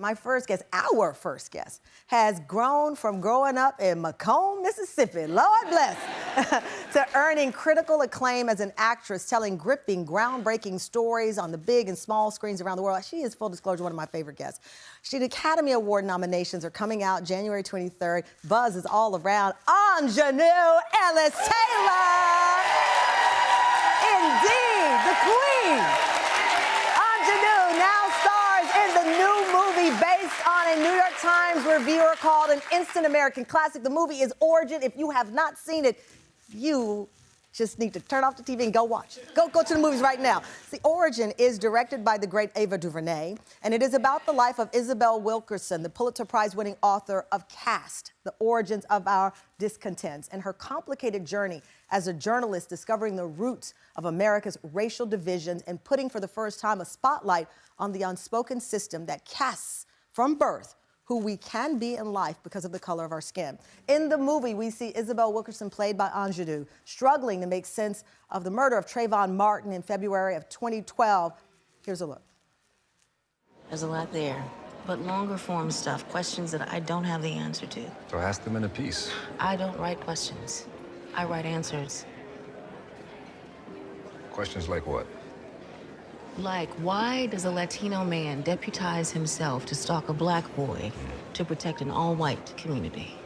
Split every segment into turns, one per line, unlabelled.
my first guest, our first guest, has grown from growing up in Macomb, Mississippi, Lord bless, to earning critical acclaim as an actress, telling gripping, groundbreaking stories on the big and small screens around the world. She is, full disclosure, one of my favorite guests. The Academy Award nominations are coming out January 23rd. Buzz is all around. Aunjanue Ellis-Taylor! Indeed, the queen! Aunjanue now stars in the new movie based on a New York Times reviewer called an instant American classic. The movie is Origin. If you have not seen it, you just need to turn off the TV and go watch it. Go to the movies right now. The Origin is directed by the great Ava DuVernay, and it is about the life of Isabel Wilkerson, the Pulitzer Prize-winning author of Caste, The Origins of Our Discontents, and her complicated journey as a journalist discovering the roots of America's racial divisions and putting for the first time a spotlight on the unspoken system that casts from birth who we can be in life because of the color of our skin. In the movie, we see Isabel Wilkerson, played by Aunjanue, struggling to make sense of the murder of Trayvon Martin in February of 2012. Here's a look.
There's a lot there, but longer form stuff, questions that I don't have the answer to.
So ask them in a piece.
I don't write questions. I write answers.
Questions like what?
Like, why does a Latino man deputize himself to stalk a black boy to protect an all-white community?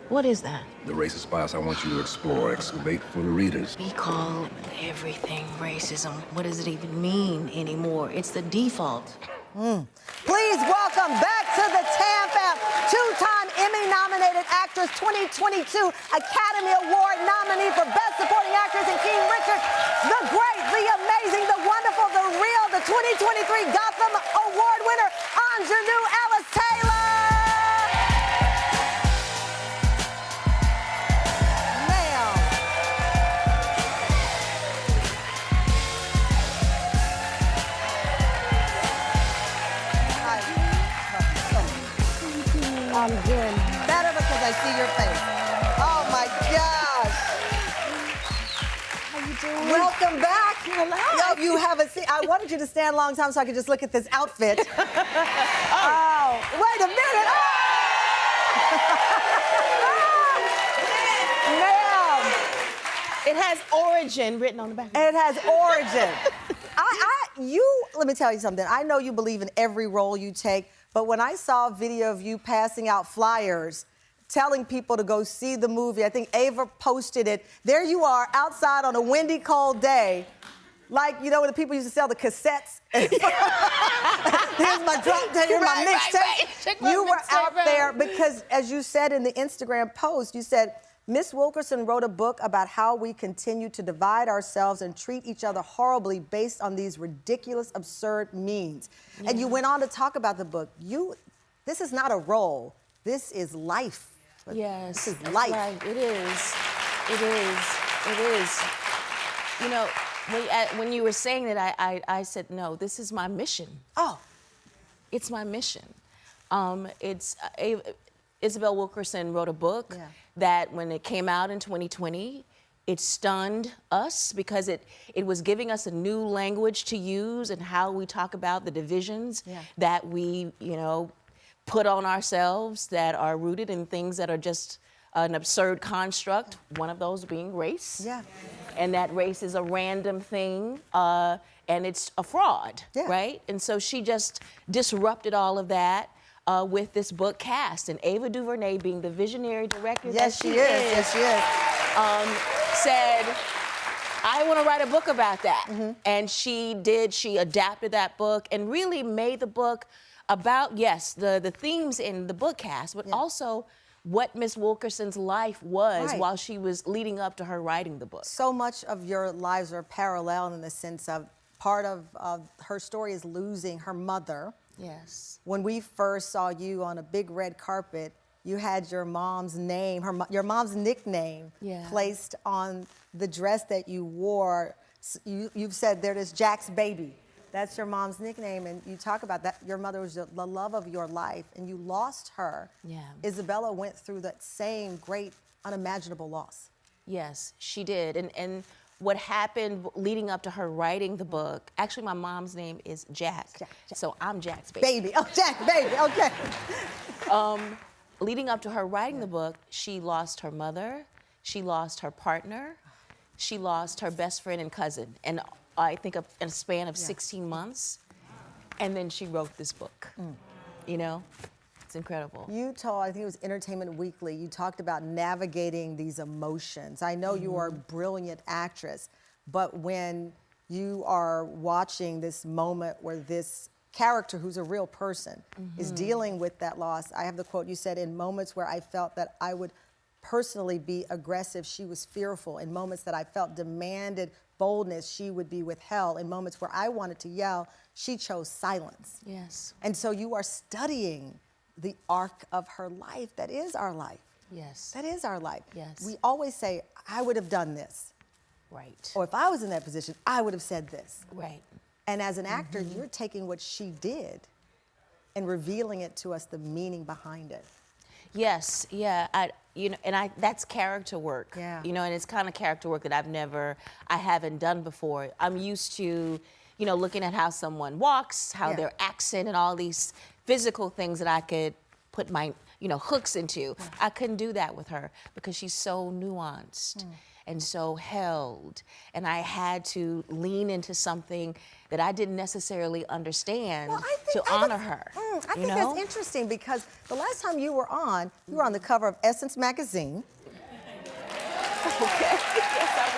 What is that?
The racist bias I want you to explore, excavate for the readers.
We call everything racism. What does it even mean anymore? It's the default.
Please welcome back to the Tam Fam, two-time Emmy-nominated actress, 2022 Academy Award nominee for Best Supporting Actress in King Richard, the great, the amazing, the wonderful, the real, the 2023 Gotham Award winner, Aunjanue Ellis-Taylor! I'm doing better because I see your face. Oh my gosh.
How you doing?
Welcome back.
Hello.
Yo, you have a seat. I wanted you to stand a long time so I could just look at this outfit. Oh, wait a minute. Ma'am.
It has Origin written on the back.
It has Origin. Let me tell you something. I know you believe in every role you take, but when I saw a video of you passing out flyers, telling people to go see the movie, I think Ava posted it. There you are outside on a windy, cold day. Like, you know, when the people used to sell the cassettes. Here's my drop tape, here's my mixtape. You were out there because, as you said in the Instagram post, you said, Miss Wilkerson wrote a book about how we continue to divide ourselves and treat each other horribly based on these ridiculous, absurd means. Yeah. And you went on to talk about the book. This is not a role. This is life.
Yes.
This is life.
Right. It is. It is. It is. You know, when you were saying that, I said, no, this is my mission.
Oh.
It's my mission. Isabel Wilkerson wrote a book that when it came out in 2020, it stunned us because it was giving us a new language to use and how we talk about the divisions that we, put on ourselves that are rooted in things that are just an absurd construct, one of those being race.
Yeah.
And that race is a random thing, and it's a fraud, right? And so she just disrupted all of that. With this book Caste, and Ava DuVernay, being the visionary director
yes, she is,
said, I want to write a book about that. And she did. She adapted that book and really made the book about, yes, the themes in the book Caste, but also what Miss Wilkerson's life was while she was leading up to her writing the book.
So much of your lives are parallel in the sense of part of her story is losing her mother.
Yes.
When we first saw you on a big red carpet, you had your mom's name, your mom's nickname placed on the dress that you wore. You've said there is Jack's baby. That's your mom's nickname, and you talk about that. Your mother was the love of your life, and you lost her.
Yeah.
Isabella went through that same great, unimaginable loss.
Yes, she did. And what happened leading up to her writing the book, actually my mom's name is Jack. So I'm Jack's baby.
Baby, oh, Jack, baby, okay.
Leading up to her writing the book, she lost her mother, she lost her partner, she lost her best friend and cousin, and I think in a span of 16 months, and then she wrote this book. You know, it's incredible.
You told, I think it was Entertainment Weekly, you talked about navigating these emotions. I know you are a brilliant actress, but when you are watching this moment where this character, who's a real person, is dealing with that loss, I have the quote, you said, in moments where I felt that I would personally be aggressive, she was fearful. In moments that I felt demanded boldness, she would be withheld. In moments where I wanted to yell, she chose silence.
Yes.
And so you are studying the arc of her life. That is our life.
Yes.
That is our life.
Yes.
We always say, I would have done this.
Right.
Or if I was in that position, I would have said this.
Right.
And as an actor, you're taking what she did and revealing it to us, the meaning behind it.
Yes, yeah, that's character work.
Yeah.
You know, and it's kind of character work that I haven't done before. I'm used to, looking at how someone walks, how their accent, and all these physical things that I could put my, hooks into. I couldn't do that with her because she's so nuanced and so held, and I had to lean into something that I didn't necessarily understand to honor her.
I think that's interesting because the last time you were on the cover of Essence magazine.
Okay. Yes, I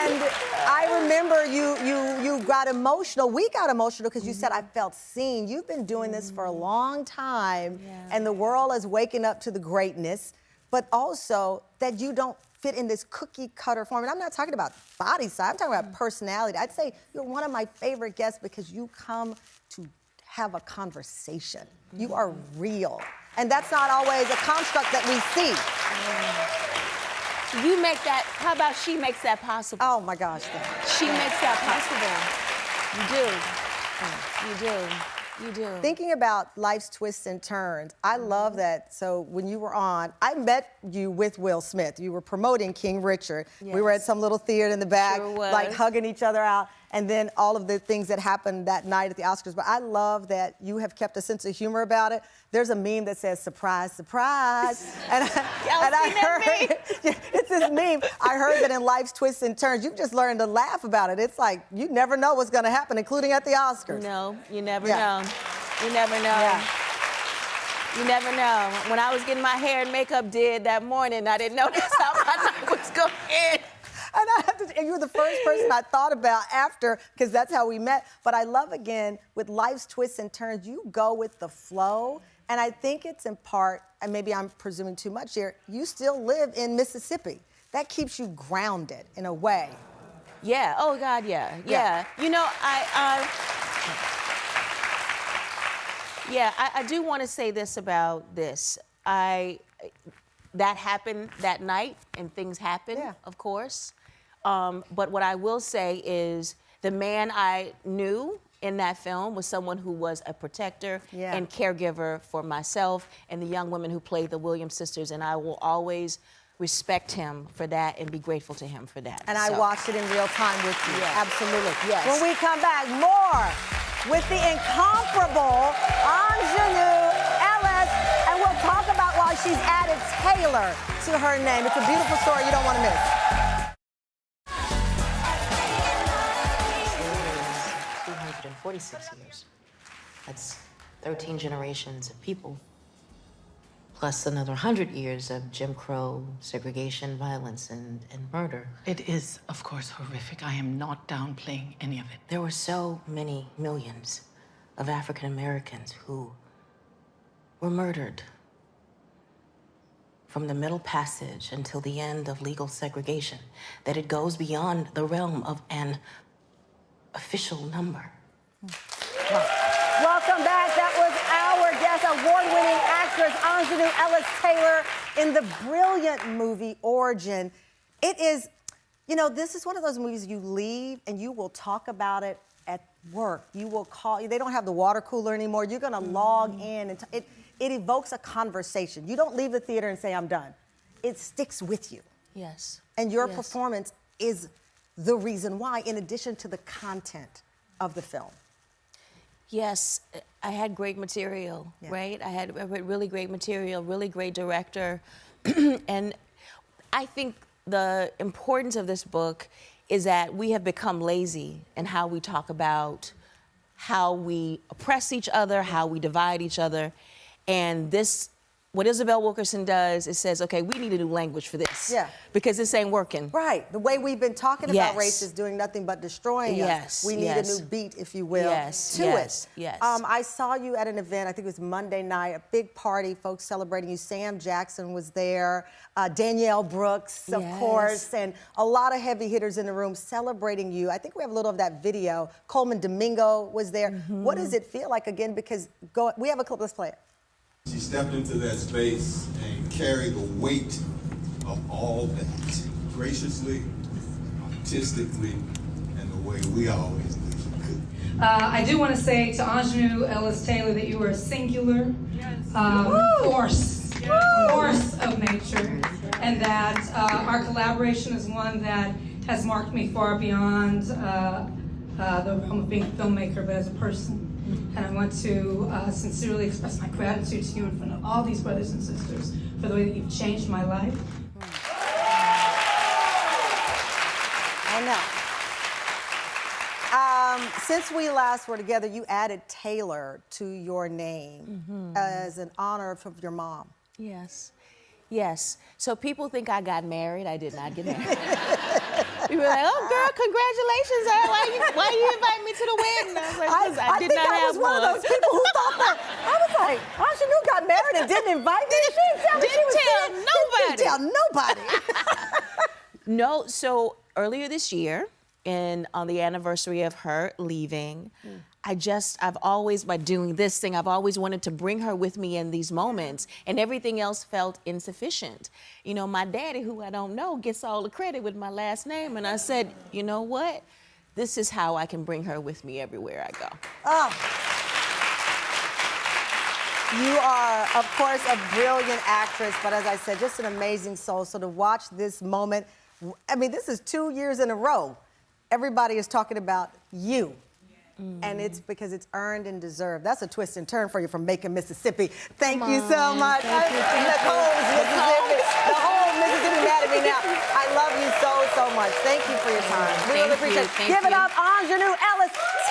And I remember you got emotional. We got emotional because you said, I felt seen. You've been doing this for a long time, and the world is waking up to the greatness, but also that you don't fit in this cookie cutter form. And I'm not talking about body size, I'm talking about personality. I'd say you're one of my favorite guests because you come to have a conversation. You are real. And that's not always a construct that we see.
You make that, how about she makes that possible?
Oh my gosh.
She makes that possible. You do. You do. You do.
Thinking about life's twists and turns, I love that. So when you were on, I met you with Will Smith. You were promoting King Richard.
Yes.
We were at some little theater in the back,
Sure was.
like hugging each other out, and then all of the things that happened that night at the Oscars. But I love that you have kept a sense of humor about it. There's a meme that says, surprise, surprise. And I heard, it's this meme. I heard that in life's twists and turns, you've just learned to laugh about it. It's like, you never know what's gonna happen, including at the Oscars.
No, you never know. You never know.
Yeah.
You never know. When I was getting my hair and makeup did that morning, I didn't notice how my night was going.
And you were the first person I thought about after, because that's how we met. But I love, again, with life's twists and turns, you go with the flow. And I think it's in part, and maybe I'm presuming too much here, you still live in Mississippi. That keeps you grounded in a way.
Yeah, oh God, yeah. You know, I do want to say this about this. That happened that night, and things happened, of course. But what I will say is the man I knew in that film was someone who was a protector and caregiver for myself and the young women who played the Williams sisters, and I will always respect him for that and be grateful to him for that.
And I watched it in real time with you.
Yes.
Absolutely.
Yes.
When we come back, more with the incomparable Aunjanue Ellis, and we'll talk about why she's added Taylor to her name. It's a beautiful story you don't want to miss.
246 years. That's 13 generations of people, plus another 100 years of Jim Crow, segregation, violence, and murder.
It is, of course, horrific. I am not downplaying any of it.
There were so many millions of African Americans who were murdered. From the Middle Passage until the end of legal segregation, that it goes beyond the realm of an official number.
Welcome back. That was our guest, award-winning actress Aunjanue Ellis-Taylor in the brilliant movie Origin. It is, you know, this is one of those movies you leave and you will talk about it at work. You will call, they don't have the water cooler anymore. You're gonna log in and it evokes a conversation. You don't leave the theater and say, I'm done. it sticks with you.
Yes.
And your
Yes.
performance is the reason why, in addition to the content of the film.
Yes, I had great material, right? I had really great material, really great director. And I think the importance of this book is that we have become lazy in how we talk about how we oppress each other, how we divide each other. And this, what Isabel Wilkerson does is says, okay, we need a new language for this.
Yeah.
Because this ain't working.
Right. The way we've been talking about
Yes.
race is doing nothing but destroying
Yes,
us. We need
yes.
a new beat, if you will,
Yes,
to
yes,
it.
yes.
I saw you at an event, I think it was Monday night, a big party, folks celebrating you. Sam Jackson was there, Danielle Brooks, of
Yes.
course, and a lot of heavy hitters in the room celebrating you. I think we have a little of that video. Coleman Domingo was there. What does it feel like, again, because we have a clip, let's play it.
She stepped into that space and carried the weight of all that, graciously, artistically, and the way we always do.
I do want to say to Aunjanue Ellis-Taylor that you are a singular force of nature, and that our collaboration is one that has marked me far beyond the realm of being a filmmaker, but as a person. And I want to sincerely express my gratitude to you in front of all these brothers and sisters for the way that you've changed my life.
I know. Since we last were together, you added Taylor to your name as an honor of your mom.
Yes. Yes. So people think I got married. I did not get married. People are like, oh, girl, congratulations. Why you invite me to the wedding? I was like, I did
think
not
I
have
was one of those people who thought that. I was like, Aunjanue got married and didn't invite me. She didn't tell me she was
Didn't tell
Didn't tell nobody.
No, so earlier this year, on the anniversary of her leaving, I've always, by doing this thing, I've always wanted to bring her with me in these moments, and everything else felt insufficient. You know, my daddy, who I don't know, gets all the credit with my last name, and I said, you know what? This is how I can bring her with me everywhere I go.
Oh. You are, of course, a brilliant actress, but as I said, just an amazing soul. So to watch this moment, I mean, this is 2 years in a row. Everybody is talking about you. And it's because it's earned and deserved. That's a twist and turn for you from Macon, Mississippi. Thank you so much.
Thank you.
Nicole's Mississippi. The whole Mississippi mad at me now. I love you so much. Thank you for your time. We really appreciate it. Give it up, Aunjanue Ellis-Taylor.